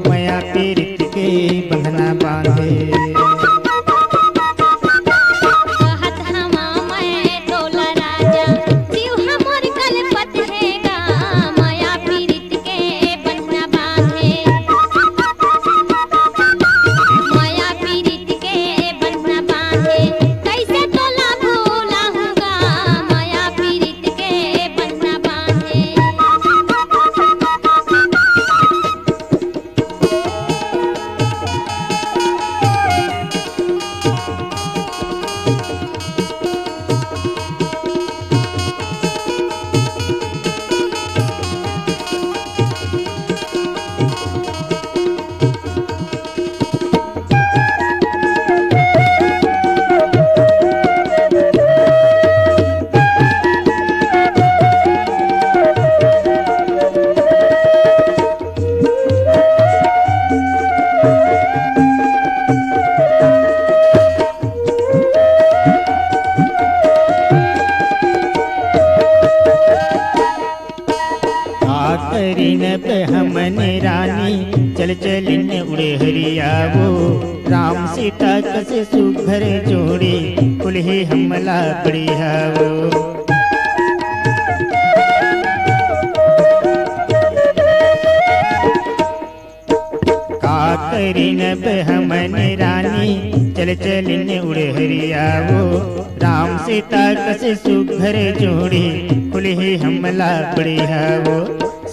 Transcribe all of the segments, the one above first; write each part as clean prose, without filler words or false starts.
माया पीरित के बंधना बांधे। हमन रानी चल चलिन उड़े हरियावो, राम सीता कसे सुघर जोड़ी कुल्हे हमला बढ़ियावो। का करीन हमन रानी चल चलिन उड़े हरियावो, राम सीता कसे सुघर जोड़ी कुल्हे हमला बढ़ियावो।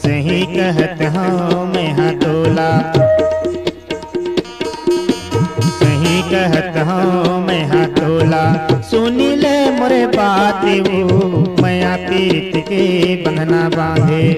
सही कहत हूँ मैं हाँ तोला, सही कहत हूँ मैं हाँ तोला, सुनी ले मोरे बात वो माया पीरित के बंधना बांधे।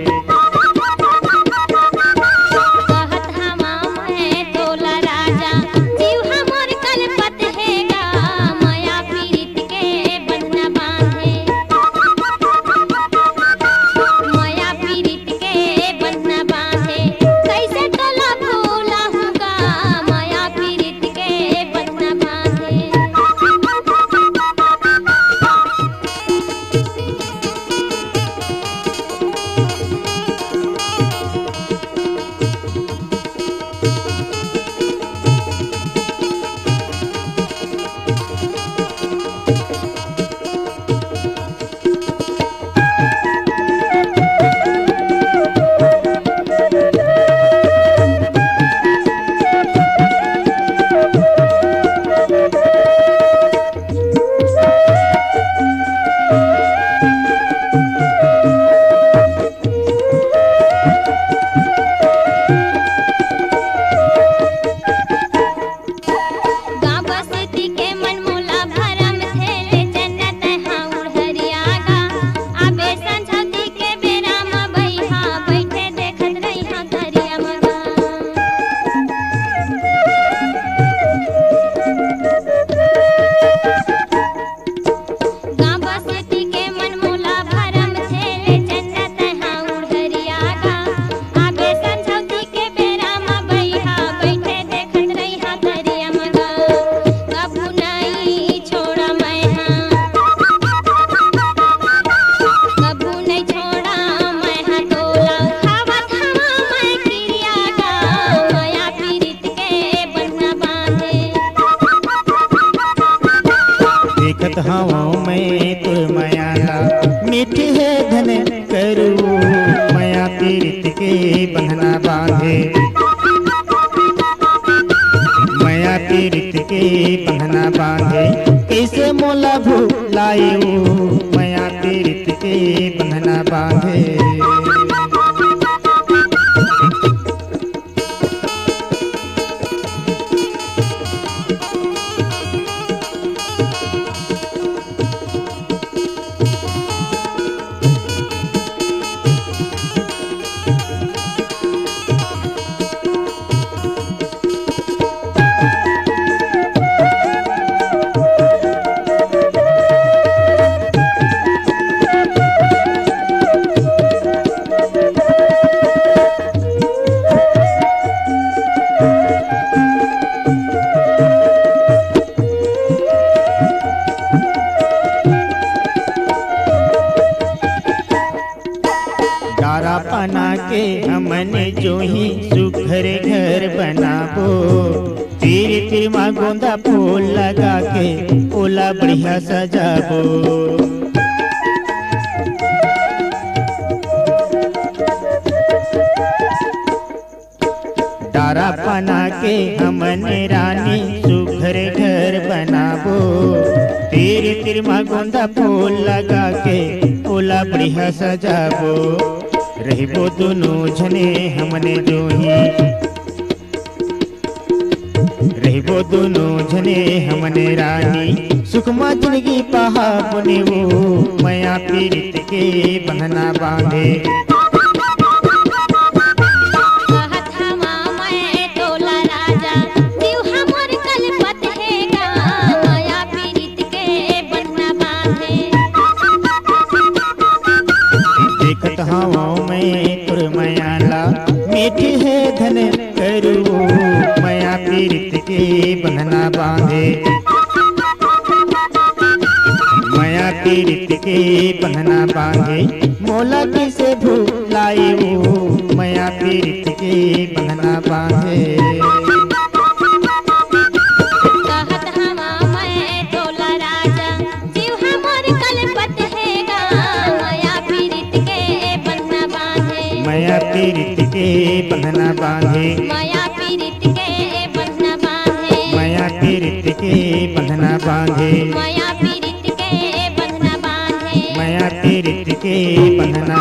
देखत हूँ मैं तुर मायाला, मीठी है धन करू माया पीरित के बंधना बांधे। माया पीरित के बंधना बांधे, कैसे मोला भुलायो माया पीरित के बंधना बांधे। घर बनाबो। तीर तीर माँ गोंदा फूल लगा के ओला बढ़िया सजाबो। डारा बना के हमने रानी सुघर घर बनाबो। तीर तीर माँ गोंदा फूल लगा के ओला बढ़िया सजाबो। रहबो दोनों जने हमने जोही, रहबो दोनों जने हमने रानी सुखमा जिंदगी पहा बने वो। माया पीरित के बंधना बांधे। देखत हवाओं में तुर मयाला मीठी है धन करू। माया पीरित के बंधना बांधे। माया पीरित के बंधना बांधे। मोला किसे भुलाई वो। माया पीरित के बंधना बांधे। माया पीरित के बंधना बांधे। माया पीरित के बंधना बांधे। माया पीरित के बंधना बांधे। माया पीरित के बंधना बांधे। माया पीरित के बंधना